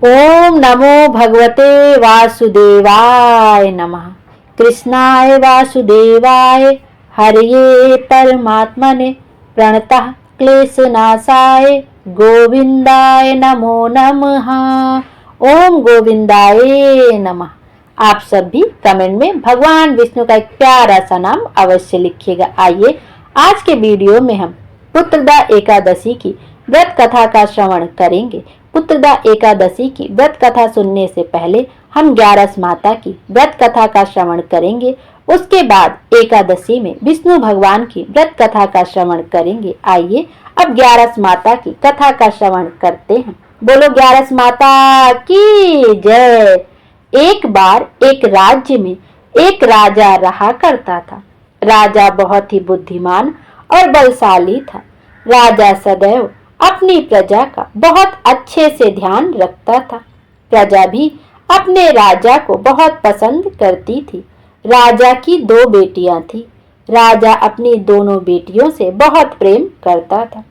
ओम नमो भगवते वासुदेवाय नमः। कृष्णाय वासुदेवाय हरये परमात्मने प्रणतः क्लेशनाशाय गोविंदाय नमो नमः। ओम गोविंदाय नमः। आप सब भी कमेंट में भगवान विष्णु का एक प्यारा सा नाम अवश्य लिखिएगा। आइए आज के वीडियो में हम पुत्रदा एकादशी की व्रत कथा का श्रवण करेंगे। पुत्रदा एकादशी की व्रत कथा सुनने से पहले हम ग्यारस माता की व्रत कथा का श्रवण करेंगे। उसके बाद एकादशी में विष्णु भगवान की व्रत कथा का श्रवण करेंगे। आइए अब ग्यारस माता की कथा का श्रवण करते हैं। बोलो ग्यारस माता की जय। एक बार एक राज्य में एक राजा रहा करता था। राजा बहुत ही बुद्धिमान और बलशाली था। राजा सदैव अपनी प्रजा का बहुत अच्छे से ध्यान रखता था। प्रजा भी अपने राजा को बहुत पसंद करती थी। राजा की 2 बेटियां थी। राजा अपनी दोनों बेटियों से बहुत प्रेम करता था।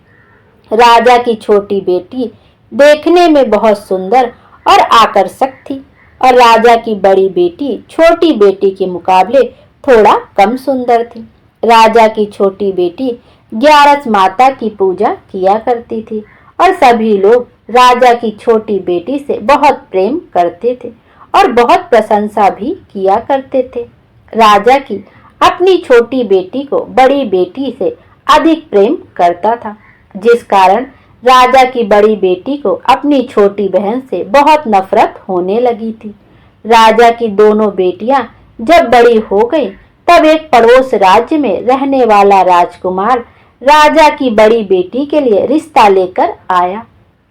राजा की छोटी बेटी देखने में बहुत सुंदर और आकर्षक थी और राजा की बड़ी बेटी छोटी बेटी के मुकाबले थोड़ा कम सुंदर थी। राजा की छोटी बेटी ग्यारस माता की पूजा किया करती थी और सभी लोग राजा की छोटी बेटी से बहुत प्रेम करते थे और बहुत प्रशंसा भी किया करते थे। राजा की अपनी छोटी बेटी को बड़ी बेटी से अधिक प्रेम करता था, जिस कारण राजा की बड़ी बेटी को अपनी छोटी बहन से बहुत नफरत होने लगी थी। राजा की दोनों बेटियां जब बड़ी हो गई तब एक पड़ोस राज्य में रहने वाला राजकुमार राजा की बड़ी बेटी के लिए रिश्ता लेकर आया।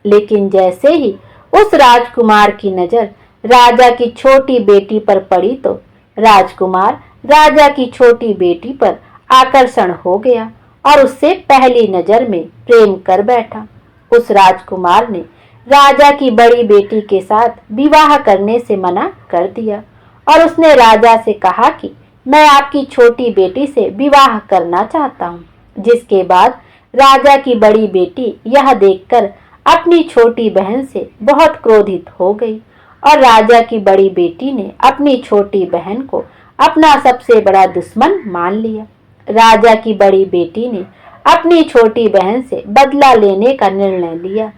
लेकिन जैसे ही उस राजकुमार की नजर राजा की छोटी बेटी पर पड़ी तो राजकुमार राजा की छोटी बेटी पर आकर्षण हो गया और उससे पहली नजर में प्रेम कर बैठा। उस राजकुमार ने राजा की बड़ी बेटी के साथ विवाह करने से मना कर दिया और उसने राजा से कहा कि मैं आपकी छोटी बेटी से विवाह करना चाहता हूँ। जिसके बाद राजा की बड़ी बेटी यह देखकर अपनी छोटी बहन से बहुत क्रोधित हो गई और राजा की बड़ी बेटी ने अपनी छोटी बहन को अपना सबसे बड़ा दुश्मन मान लिया। राजा की बड़ी बेटी ने अपनी छोटी बहन से बदला लेने का निर्णय लिया,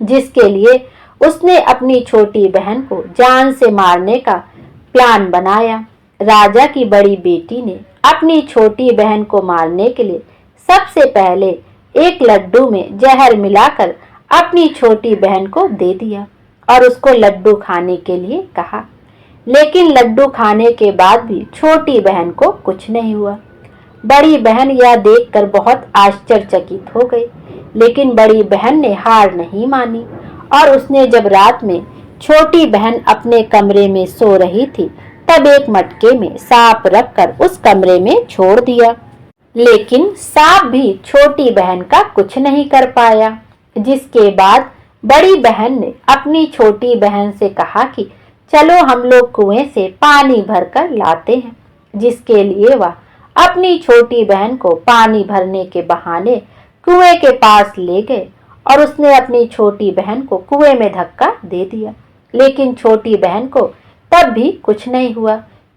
जिसके लिए उसने अपनी छोटी बहन को जान से मारने का प्लान बनाया। राजा की बड़ी बेटी ने अपनी छोटी बहन को मारने के लिए सबसे पहले एक लड्डू में जहर मिलाकर अपनी छोटी बहन को दे दिया और उसको लड्डू खाने के लिए कहा। लेकिन लड्डू खाने के बाद भी छोटी बहन को कुछ नहीं हुआ। बड़ी बहन यह देखकर बहुत आश्चर्यचकित हो गई, लेकिन बड़ी बहन ने हार नहीं मानी और उसने जब रात में छोटी बहन अपने कमरे में सो रही थी तब एक मटके में सांप रखकर उस कमरे में छोड़ दिया। लेकिन सांप भी छोटी बहन का कुछ नहीं कर पाया। जिसके बाद बड़ी बहन ने अपनी छोटी बहन से कहा कि चलो हम लोग कुएं से पानी भरकर लाते हैं। जिसके लिए वह अपनी छोटी बहन को पानी भरने के बहाने कुएं के पास ले गए और उसने अपनी छोटी बहन को कुएं में धक्का दे दिया। लेकिन छोटी बहन को तब भी कुछ नहीं हुआ,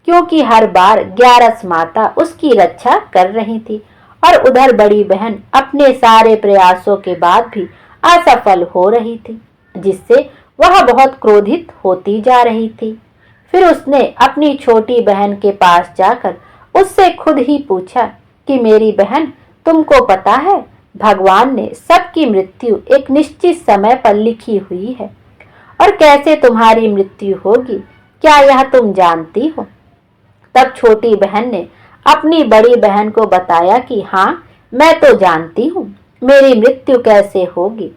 क्योंकि हर बार ग्यारस माता उसकी रक्षा कर रही थी और उधर बड़ी बहन अपने सारे प्रयासों के बाद भी असफल हो रही थी, जिससे वह बहुत क्रोधित होती जा रही थी। फिर उसने अपनी छोटी बहन के पास जाकर उससे खुद ही पूछा कि मेरी बहन, तुमको पता है भगवान ने सबकी मृत्यु एक निश्चित समय पर लिखी हुई है और कैसे तुम्हारी मृत्यु होगी, क्या यह तुम जानती हो? तब छोटी बहन ने अपनी बड़ी बहन को बताया कि हाँ, मैं तो जानती हूँ, मेरी मृत्यु कैसे होगी।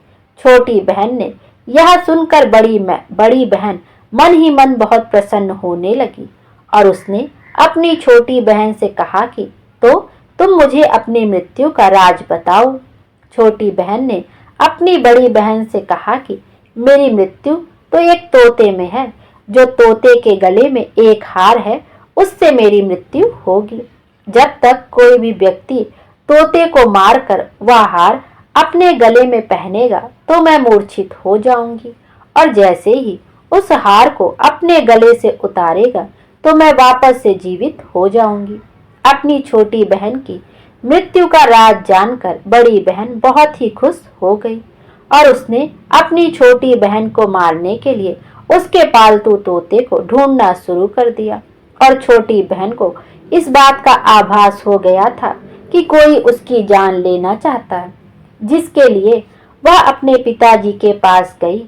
छोटी बहन ने यह सुनकर बड़ी बहन मन ही मन बहुत प्रसन्न होने लगी और उसने अपनी छोटी बहन से कहा कि तो तुम मुझे अपनी मृत्यु का राज बताओ। छोटी बहन ने अपनी बड़ी बहन से कहा कि मेरी मृत्यु तो एक तोते में है, जो तोते के गले में एक हार है, उससे मेरी मृत्यु होगी। जब तक कोई भी व्यक्ति तोते को मारकर वह हार अपने गले में पहनेगा तो मैं मूर्छित हो जाऊंगी और जैसे ही उस हार को अपने गले से उतारेगा तो मैं वापस से जीवित हो जाऊंगी। अपनी छोटी बहन की मृत्यु का राज जानकर बड़ी बहन बहुत ही खुश हो गई और उसने अपनी छोटी बहन को मारने के लिए उसके पालतू तोते को ढूंढना शुरू कर दिया। और छोटी बहन को इस बात का आभास हो गया था कि कोई उसकी जान लेना चाहता है, जिसके लिए वह अपने पिताजी के पास गई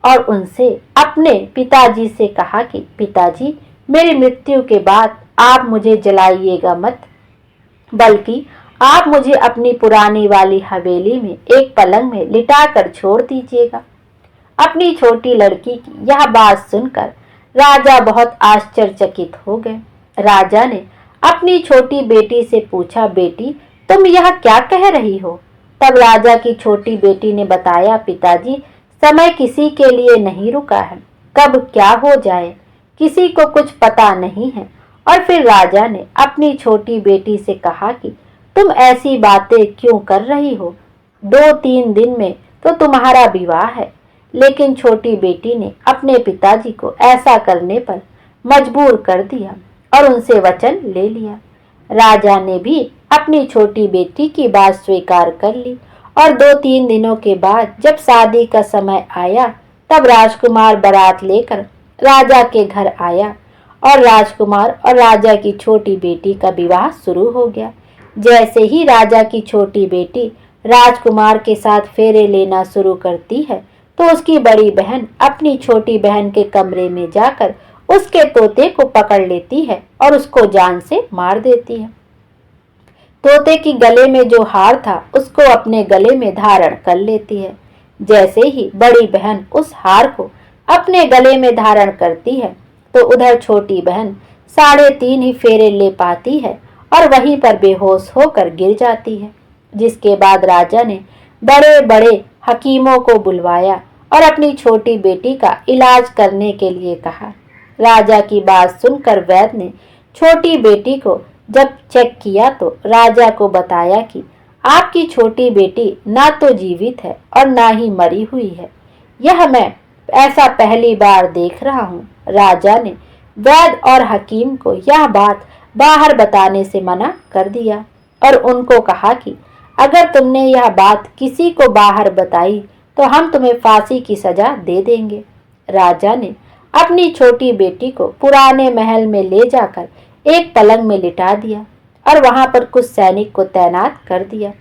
और उनसे अपने पिताजी से कहा कि पिताजी, मेरी मृत्यु के बाद आप मुझे जलाइएगा मत, बल्कि आप मुझे अपनी पुरानी वाली हवेली में एक पलंग में लिटा कर छोड़ दीजिएगा। अपनी छोटी लड़की की यह बात सुनकर राजा बहुत आश्चर्यचकित हो गए। राजा ने अपनी छोटी बेटी से पूछा, बेटी, तुम यह क्या कह रही हो? तब राजा की छोटी बेटी ने बताया, पिताजी, समय किसी के लिए नहीं रुका है, कब क्या हो जाए किसी को कुछ पता नहीं है। और फिर राजा ने अपनी छोटी बेटी से कहा कि तुम ऐसी बातें क्यों कर रही हो? 2-3 दिन में तो तुम्हारा विवाह है। लेकिन छोटी बेटी ने अपने पिताजी को ऐसा करने पर मजबूर कर दिया और उनसे वचन ले लिया। राजा ने भी अपनी छोटी बेटी की बात स्वीकार कर ली और 2-3 दिनों के बाद जब शादी का समय आया तब राजकुमार बारात लेकर राजा के घर आया और राजकुमार और राजा की छोटी बेटी का विवाह शुरू हो गया। जैसे ही राजा की छोटी बेटी राजकुमार के साथ फेरे लेना शुरू करती है तो उसकी बड़ी बहन अपनी छोटी बहन के कमरे में जाकर उसके तोते को पकड़ लेती है और उसको जान से मार देती है। तोते की गले में जो हार था उसको अपने गले में धारण कर लेती है। जैसे ही बड़ी बहन उस हार को अपने गले में धारण करती है तो उधर छोटी बहन 3.5 ही फेरे ले पाती है और वहीं पर बेहोश होकर गिर जाती है। जिसके बाद राजा ने बड़े बड़े हकीमों को बुलवाया और अपनी छोटी बेटी का इलाज करने के लिए कहा। राजा की बात सुनकर वैद्य ने छोटी बेटी को जब चेक किया तो राजा को बताया कि आपकी छोटी बेटी ना तो जीवित है और ना ही मरी हुई है। यह मैं ऐसा पहली बार देख रहा हूँ। राजा ने वैद्य और हकीम को यह बात बाहर बताने से मना कर दिया और उनको कहा कि अगर तुमने यह बात किसी को बाहर बताई तो हम तुम्हें फांसी की सजा दे देंगे। राजा ने अपनी छोटी बेटी को पुराने महल में ले जाकर एक पलंग में लिटा दिया और वहां पर कुछ सैनिक को तैनात कर दिया।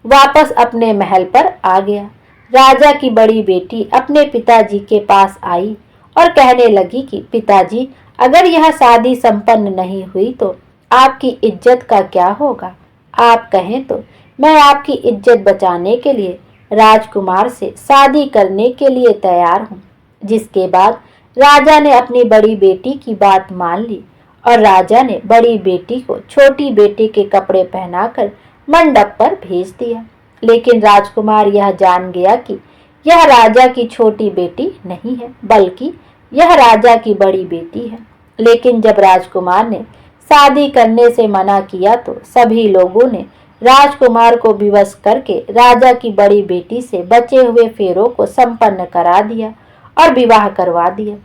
वापस अपने महल पर आ गया। राजा की बड़ी बेटी अपने पिताजी के पास आई और कहने लगी कि पिताजी, अगर यह शादी संपन्न नहीं हुई तो आपकी इज्जत का क्या होगा? आप कहें तो मैं आपकी इज्जत बचाने के लिए राजकुमार से शादी करने के लिए तैयार हूँ। जिसके बाद राजा ने अपनी बड़ी बेटी की बात मान ली और राजा ने बड़ी बेटी को छोटी बेटी के कपड़े पहनाकर मंडप पर भेज दिया। लेकिन राजकुमार यह जान गया कि यह राजा की छोटी बेटी नहीं है, बल्कि यह राजा की बड़ी बेटी है। लेकिन जब राजकुमार ने शादी करने से मना किया तो सभी लोगों ने राजकुमार को विवश करके राजा की बड़ी बेटी से बचे हुए फेरों को संपन्न करा दिया और विवाह करवा दिया।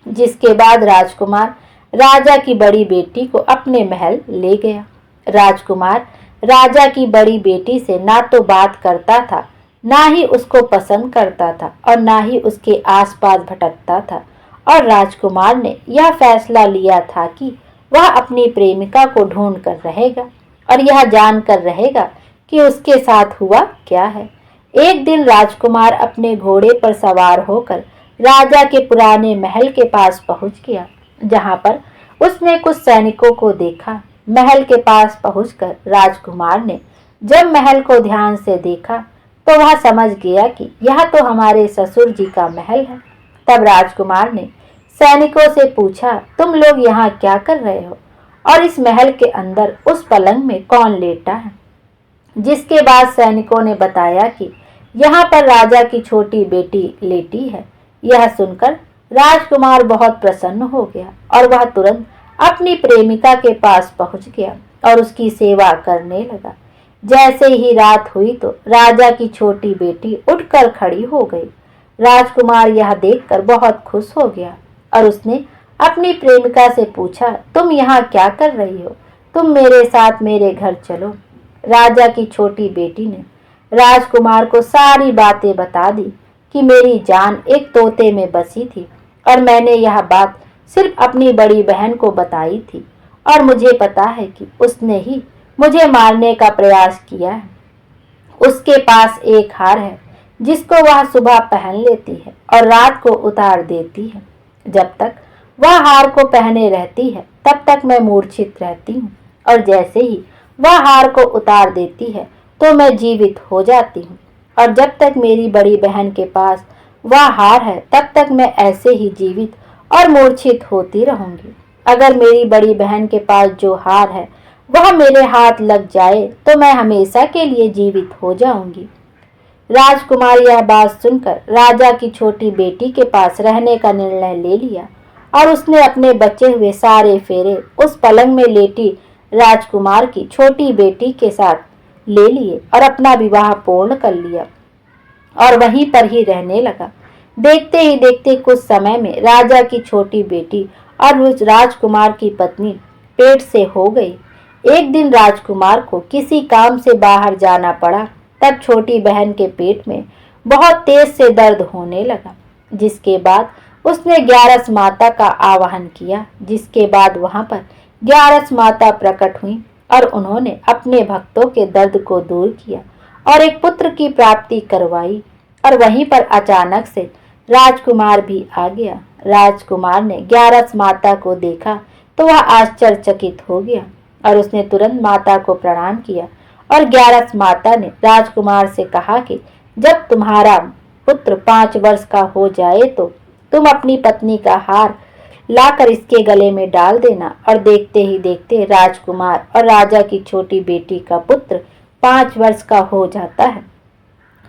जिसके बाद राजकुमार राजा की बड़ी बेटी को अपने महल ले गया। राजकुमार राजा की बड़ी बेटी से ना तो बात करता था, ना ही उसको पसंद करता था और ना ही उसके आसपास भटकता था। और राजकुमार ने यह फैसला लिया था कि वह अपनी प्रेमिका को ढूंढ कर रहेगा और यह जानकर रहेगा कि उसके साथ हुआ क्या है। एक दिन राजकुमार अपने घोड़े पर सवार होकर राजा के पुराने महल के पास पहुंच गया, जहां पर उसने कुछ सैनिकों को देखा। महल के पास पहुंचकर राजकुमार ने जब महल को ध्यान से देखा तो वह समझ गया कि यह तो हमारे ससुर जी का महल है। तब राजकुमार ने सैनिकों से पूछा, तुम लोग यहाँ क्या कर रहे हो और इस महल के अंदर उस पलंग में कौन लेटा है? जिसके बाद सैनिकों ने बताया कि यहाँ पर राजा की छोटी बेटी लेटी है। यह सुनकर राजकुमार बहुत प्रसन्न हो गया और वह तुरंत अपनी प्रेमिका के पास पहुंच गया और उसकी सेवा करने लगा। जैसे ही रात हुई तो राजा की छोटी बेटी उठकर खड़ी हो गई। राजकुमार यह देखकर बहुत खुश हो गया और उसने अपनी प्रेमिका से पूछा, तुम यहाँ क्या कर रही हो? तुम मेरे साथ मेरे घर चलो। राजा की छोटी बेटी ने राजकुमार को सारी बातें बता दी कि मेरी जान एक तोते में बसी थी और मैंने यह बात सिर्फ अपनी बड़ी बहन को बताई थी और मुझे पता है कि उसने ही मुझे मारने का प्रयास किया है। उसके पास एक हार है जिसको वह सुबह पहन लेती है और रात को उतार देती है। जब तक वह हार को पहने रहती है तब तक मैं मूर्छित रहती हूँ और जैसे ही वह हार को उतार देती है तो मैं जीवित हो जाती हूँ और जब तक मेरी बड़ी बहन के पास वह हार है तब तक मैं ऐसे ही जीवित और मूर्छित होती रहूंगी। अगर मेरी बड़ी बहन के पास जो हार है वह मेरे हाथ लग जाए तो मैं हमेशा के लिए जीवित हो जाऊंगी। राजकुमार यह बात सुनकर राजा की छोटी बेटी के पास रहने का निर्णय ले लिया और उसने अपने बचे हुए सारे फेरे उस पलंग में लेटी राजकुमार की छोटी बेटी के साथ ले लिए और अपना विवाह पूर्ण कर लिया और वहीं पर ही रहने लगा। देखते ही देखते कुछ समय में राजा की छोटी बेटी और उस राजकुमार की पत्नी पेट से हो गई। एक दिन राजकुमार को किसी काम से बाहर जाना पड़ा। तब छोटी बहन के पेट में बहुत तेज से दर्द होने लगा, जिसके बाद उसने ग्यारस माता का आवाहन किया। जिसके बाद वहां पर ग्यारस माता प्रकट हुई और उन्होंने अपने भक्तों के दर्द को दूर किया और एक पुत्र की प्राप्ति करवाई। और वहीं पर अचानक से राजकुमार भी आ गया। राजकुमार ने ग्यारस माता को देखा तो वह आश्चर्यचकित हो गया और उसने तुरंत माता को प्रणाम किया और ग्यारस माता ने राजकुमार से कहा कि जब तुम्हारा पुत्र 5 वर्ष का हो जाए तो तुम अपनी पत्नी का हार लाकर इसके गले में डाल देना। और देखते ही देखते राजकुमार और राजा की छोटी बेटी का पुत्र 5 वर्ष का हो जाता है।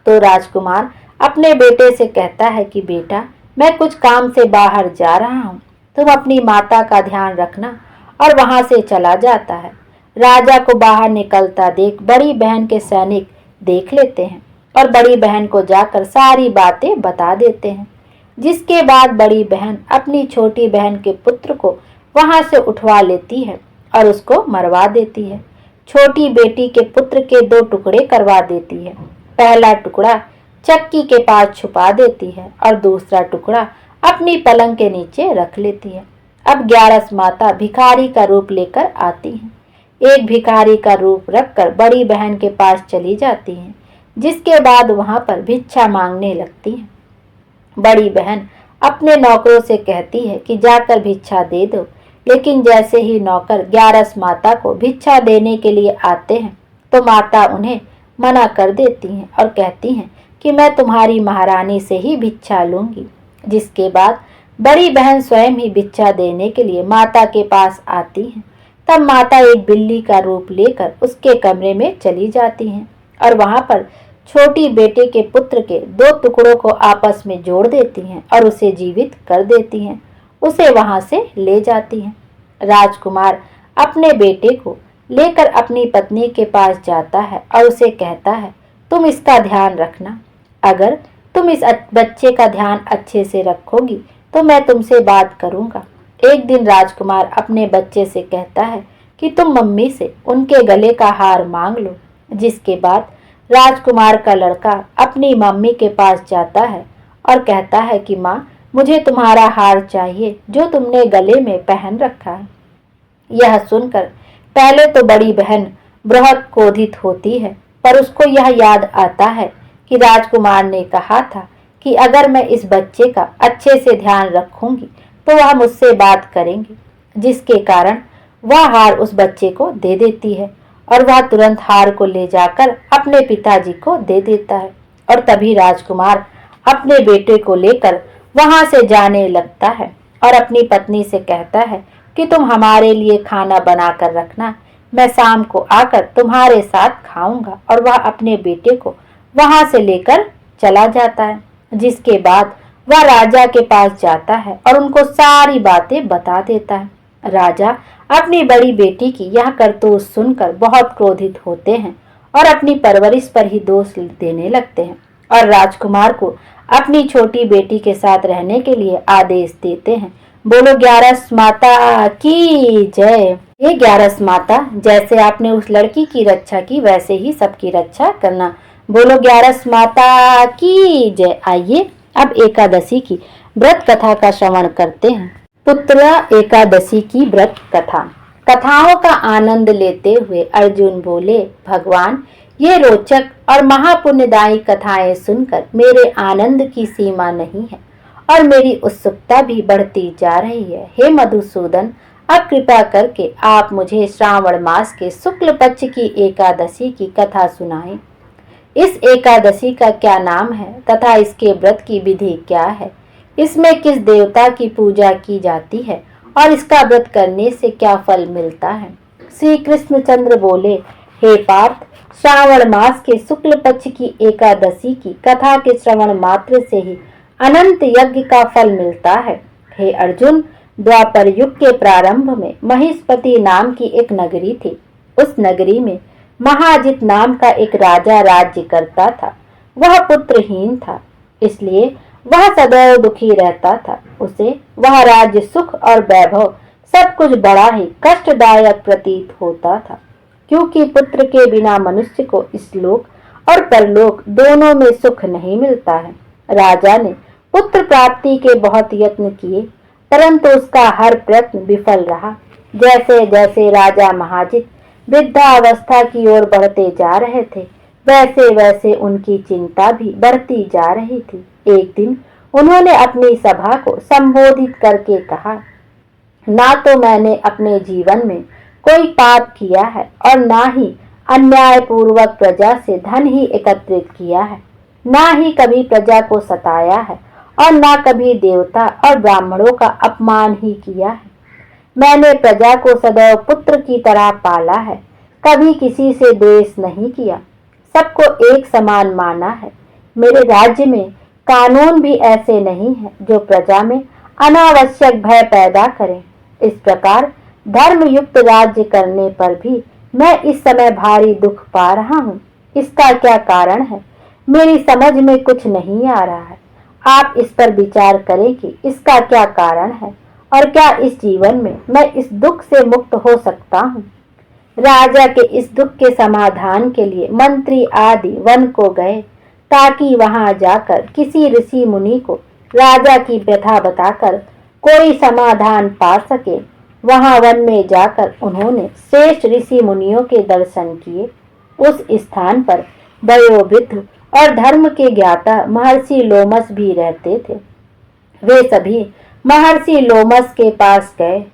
तो राजकुमार अपने बेटे से कहता है कि बेटा, मैं कुछ काम से बाहर जा रहा हूँ, तुम अपनी माता का ध्यान रखना। और वहां से चला जाता है। राजा को बाहर निकलता देख बड़ी बहन के सैनिक देख लेते हैं और बड़ी बहन को जाकर सारी बातें बता देते हैं। जिसके बाद बड़ी बहन अपनी छोटी बहन के पुत्र को वहां से उठवा लेती है और उसको मरवा देती है। छोटी बेटी के पुत्र के 2 टुकड़े करवा देती है। पहला टुकड़ा चक्की के पास छुपा देती है और दूसरा टुकड़ा अपनी पलंग के नीचे रख लेती है। अब ग्यारस माता भिखारी का रूप लेकर आती हैं। एक भिखारी का रूप रखकर बड़ी बहन के पास चली जाती हैं, जिसके बाद वहां पर भिक्षा मांगने लगती हैं। बड़ी बहन अपने नौकरों से कहती है कि जाकर भिक्षा दे दो, लेकिन जैसे ही नौकर ग्यारस माता को भिक्षा देने के लिए आते हैं तो माता उन्हें मना कर देती हैं और कहती हैं कि मैं तुम्हारी महारानी से ही भिक्षा लूंगी। जिसके बाद बड़ी बहन स्वयं ही भिक्षा देने के लिए माता के पास आती हैं। तब माता एक बिल्ली का रूप लेकर उसके कमरे में चली जाती हैं और वहां पर छोटी बेटे के पुत्र के 2 टुकड़ों को आपस में जोड़ देती हैं और उसे जीवित कर देती हैं। उसे वहां से ले जाती हैं। राजकुमार अपने बेटे को लेकर अपनी पत्नी के पास जाता है और उसे कहता है, तुम इसका ध्यान रखना। अगर तुम इस बच्चे का ध्यान अच्छे से रखोगी तो मैं तुमसे बात करूंगा। एक दिन राजकुमार अपने बच्चे से कहता है कि तुम मम्मी से उनके गले का हार मांग लो। जिसके बाद राजकुमार का लड़का अपनी मम्मी के पास जाता है और कहता है कि माँ, मुझे तुम्हारा हार चाहिए जो तुमने गले में पहन रखा है। यह सुनकर पहले तो बड़ी बहन बहुत क्रोधित होती है, पर उसको यह याद आता है कि राजकुमार ने कहा था कि अगर मैं इस बच्चे का अच्छे से ध्यान रखूंगी तो वह मुझसे बात करेंगे। जिसके कारण वह हार उस बच्चे को दे देती है और वह तुरंत हार को ले जाकर अपने पिताजी को दे देता है। और तभी राजकुमार अपने बेटे को लेकर वहां से जाने लगता है और अपनी पत्नी से कहता है कि तुम हमारे लिए खाना बना कर रखना, मैं शाम को आकर तुम्हारे साथ खाऊंगा। और वह अपने बेटे को वहां से लेकर चला जाता है। जिसके बाद वह राजा के पास जाता है और उनको सारी बातें बता देता है। राजा अपनी बड़ी बेटी की यह करतूत सुनकर बहुत क्रोधित होते हैं और अपनी परवरिश पर ही दोष देने लगते हैं और राजकुमार को अपनी छोटी बेटी के साथ रहने के लिए आदेश देते हैं। बोलो ग्यारस माता की जय। ये ग्यारस माता, जैसे आपने उस लड़की की रक्षा की वैसे ही सबकी रक्षा करना। बोलो ग्यारस माता की जय। आइए अब एकादशी की व्रत कथा का श्रवण करते हैं। पुत्र एकादशी की व्रत कथा। कथाओं का आनंद लेते हुए अर्जुन बोले, भगवान, ये रोचक और महापुण्यदायी कथाएं सुनकर मेरे आनंद की सीमा नहीं है और मेरी उत्सुकता भी बढ़ती जा रही है। हे मधुसूदन, अब कृपा करके आप मुझे श्रावण मास के शुक्ल पक्ष की एकादशी की कथा सुनाएं। इस एकादशी का क्या नाम है तथा इसके व्रत की विधि क्या है? इसमें किस देवता की पूजा की जाती है और इसका व्रत करने से क्या फल मिलता है? श्री कृष्णचंद्र बोले, हे पार्थ, श्रावण मास के शुक्ल पक्ष की एकादशी की कथा के श्रवण मात्र से ही अनंत यज्ञ का फल मिलता है। हे अर्जुन, द्वापर युग के प्रारंभ में महिष्पति नाम की एक नगरी थी। उस नगरी में महाजित नाम का एक राजा राज्य करता था। वह पुत्रहीन था, इसलिए वह सदैव दुखी रहता था। उसे वह राज्य, सुख और वैभव सब कुछ बड़ा ही कष्टदायक प्रतीत होता था, क्योंकि पुत्र के बिना मनुष्य को इस लोक और परलोक दोनों में सुख नहीं मिलता है। राजा ने पुत्र प्राप्ति के बहुत यत्न किए, परंतु उसका हर प्रयत्न विफल रहा। जैसे जैसे राजा महाजित वृद्धावस्था की ओर बढ़ते जा रहे थे, वैसे वैसे उनकी चिंता भी बढ़ती जा रही थी। एक दिन उन्होंने अपनी सभा को संबोधित करके कहा, ना तो मैंने अपने जीवन में कोई पाप किया है और ना ही अन्यायपूर्वक प्रजा से धन ही एकत्रित किया है, ना ही कभी प्रजा को सताया है और ना कभी देवता और ब्राह्मणों का अपमान ही किया है। मैंने प्रजा को सदैव पुत्र की तरह पाला है, कभी किसी से द्वेष नहीं किया, सबको एक समान माना है। मेरे राज्य में कानून भी ऐसे नहीं है जो प्रजा में अनावश्यक भय पैदा करें। इस प्रकार धर्मयुक्त राज्य करने पर भी मैं इस समय भारी दुख पा रहा हूँ। इसका क्या कारण है, मेरी समझ में कुछ नहीं आ रहा है। आप इस पर विचार करें कि इसका क्या कारण है और क्या इस जीवन में मैं इस दुख से मुक्त हो सकता हूँ। राजा के इस दुख के समाधान के लिए मंत्री आदि वन को गए, ताकि वहां जाकर किसी ऋषि मुनि को राजा की व्यथा बताकर कोई समाधान पा सके। वहां वन में जाकर उन्होंने श्रेष्ठ ऋषि मुनियों के दर्शन किए। उस स्थान पर वयोवृद्ध और धर्म के ज्ञाता महर्षि लोमस भी रहते थे। वे सभी महर्षि लोमस के पास गए।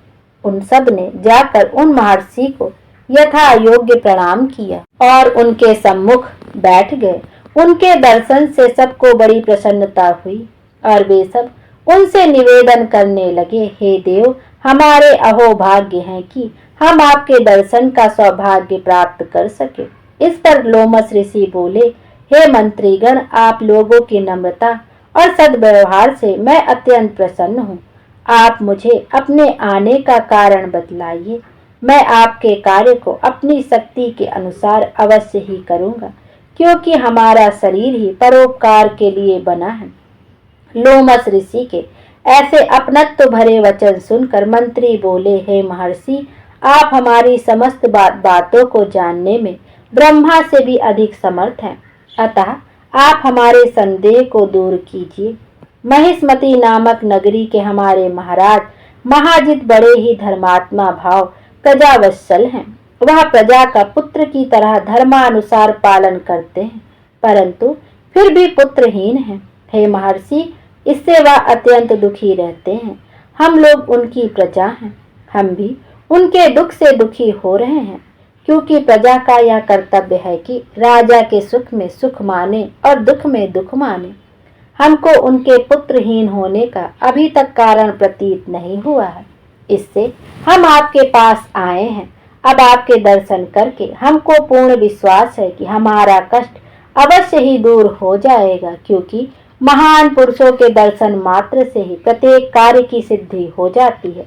उन सब ने जाकर उन महर्षि को यथा योग्य प्रणाम किया और उनके सम्मुख बैठ गए। उनके दर्शन से सबको बड़ी प्रसन्नता हुई और वे सब उनसे निवेदन करने लगे, हे देव, हमारे अहोभाग्य हैं कि हम आपके दर्शन का सौभाग्य प्राप्त कर सके। इस पर लोमस ऋषि बोले, हे मंत्रीगण, आप लोगों की नम्रता और सद्व्यवहार से मैं अत्यंत प्रसन्न हूँ। आप मुझे अपने आने का कारण बतलाइए। मैं आपके कार्य को अपनी शक्ति के अनुसार अवश्य ही करूँगा, क्योंकि हमारा शरीर ही परोपकार के लिए बना है। लोमस ऋषि के ऐसे अपनत्व भरे वचन सुनकर मंत्री बोले, हे महर्षि, आप हमारी समस्त बातों को जानने में ब्रह्मा से भी अधिक समर्थ हैं, अतः आप हमारे संदेह को दूर कीजिए। महिष्मति नामक नगरी के हमारे महाराज महाजित बड़े ही धर्मात्मा भाव प्रजावत्सल हैं। वह प्रजा का पुत्र की तरह धर्मानुसार पालन करते हैं, परंतु फिर भी पुत्रहीन हैं। हे महर्षि, इससे वह अत्यंत दुखी रहते हैं। हम लोग उनकी प्रजा हैं, हम भी उनके दुख से दुखी हो रहे हैं, क्योंकि प्रजा का यह कर्तव्य है कि राजा के सुख में सुख माने और दुख में दुख माने। हमको उनके पुत्रहीन होने का अभी तक कारण प्रतीत नहीं हुआ है, इससे हम आपके पास आए हैं। अब आपके दर्शन करके हमको पूर्ण विश्वास है कि हमारा कष्ट अवश्य ही दूर हो जाएगा, क्योंकि महान पुरुषों के दर्शन मात्र से ही प्रत्येक कार्य की सिद्धि हो जाती है।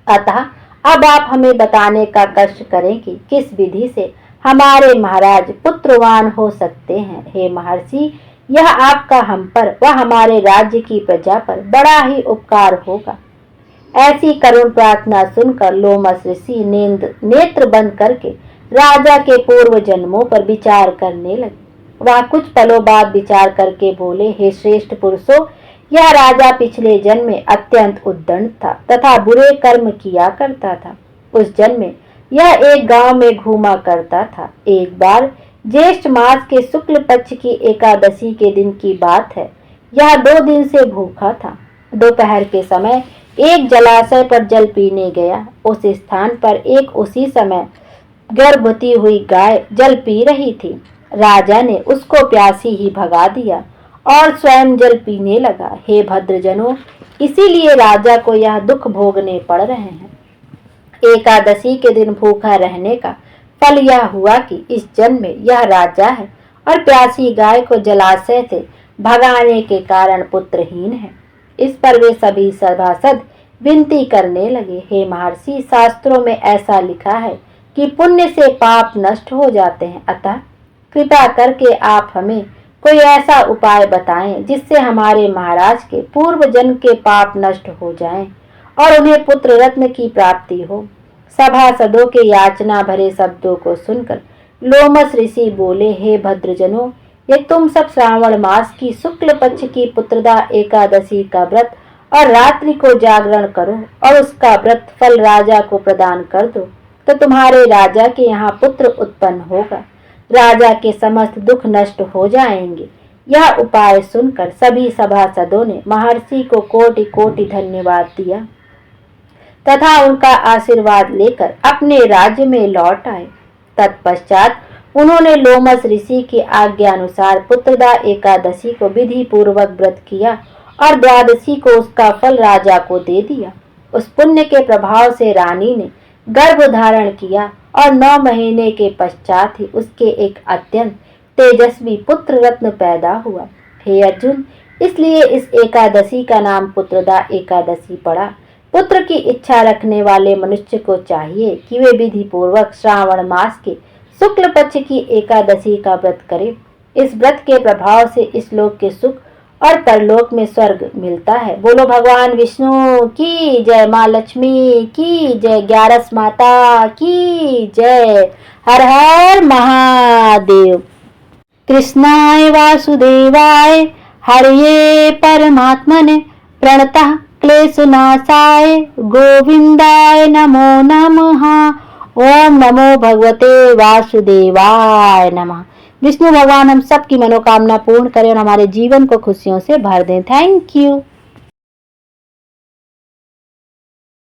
अतः अब आप हमें बताने का कष्ट करें कि किस विधि से हमारे महाराज पुत्रवान हो सकते हैं। हे महर्षि, यह आपका हम पर व हमारे राज्य की प्रजा पर बड़ा ही उपकार होगा। ऐसी करुण प्रार्थना सुनकर लोमस ऋषि नेत्र बंद करके राजा के पूर्व जन्मों पर विचार करने लगे। वह कुछ पलों बाद विचार करके बोले, हे श्रेष्ठ पुरुषों, यह राजा पिछले जन्म में अत्यंत उद्दंड था तथा बुरे कर्म किया करता था। उस जन्म में यह एक गांव में घूमा करता था। एक बार ज्येष्ठ मास के शुक्ल पक्ष की एकादशी के दिन की बात है। यह 2 दिन से भूखा था। दोपहर के समय एक जलाशय पर जल पीने गया। उस स्थान पर एक उसी समय गर्भवती हुई गाय जल पी रही थी। राजा ने उसको प्यासी ही भगा दिया और स्वयं जल पीने लगा। हे भद्रजनों, इसीलिए राजा को यह दुख भोगने पड़ रहे हैं। एकादशी के दिन भूखा रहने का फल यह हुआ कि इस जन्म में यह राजा है और प्यासी गाय को जलाशय से भगाने के कारण पुत्रहीन है। इस पर वे सभी सभासद विनती करने लगे, हे महर्षि, शास्त्रों में ऐसा लिखा है कि पुण्य से पाप नष्ट हो जाते हैं, अतः कृपा करके आप हमें कोई ऐसा उपाय बताएं जिससे हमारे महाराज के पूर्व जन्म के पाप नष्ट हो जाएं और उन्हें पुत्र रत्न की प्राप्ति हो। सभासदों के याचना भरे शब्दों को सुनकर लोमस ऋषि बोले, हे भद्रजनों, ये तुम सब श्रावण मास की शुक्ल पक्ष की पुत्रदा एकादशी का व्रत और रात्रि को जागरण करो और उसका व्रत फल राजा को प्रदान कर दो, तो तुम्हारे राजा के यहाँ पुत्र उत्पन्न होगा। राजा के समस्त दुख नष्ट हो जाएंगे। यह उपाय सुनकर सभी सभासदों ने महर्षि को कोटि कोटि धन्यवाद दिया तथा उनका आशीर्वाद लेकर अपने राज्य में लौट आए। तत्पश्चात उन्होंने लोमस ऋषि की आज्ञा अनुसार पुत्रदा एकादशी को विधि पूर्वक व्रत किया और द्वादशी को उसका फल राजा को दे दिया। उस पुण्य के प्रभाव से रानी ने गर्भ धारण किया और 9 महीने के पश्चात ही उसके एक अत्यंत तेजस्वी पुत्र रत्न पैदा हुआ। हे अर्जुन, इसलिए इस एकादशी का नाम पुत्रदा एकादशी पड़ा। पुत्र की इच्छा रखने वाले मनुष्य को चाहिए कि वे विधि पूर्वक श्रावण मास के शुक्ल पक्ष की एकादशी का व्रत करें। इस व्रत के प्रभाव से इस लोक के सुख और परलोक में स्वर्ग मिलता है। बोलो भगवान विष्णु की जय, माँ लक्ष्मी की जय, 11 माता की जय। हर हर महादेव। कृष्णाय वासुदेवाय हरये परमात्मने प्रणतः क्लेशनाशाय गोविंदाय नमो नमः। ओम नमो भगवते वासुदेवाय नमः। विष्णु भगवान हम सबकी मनोकामना पूर्ण करें और हमारे जीवन को खुशियों से भर दें। Thank you.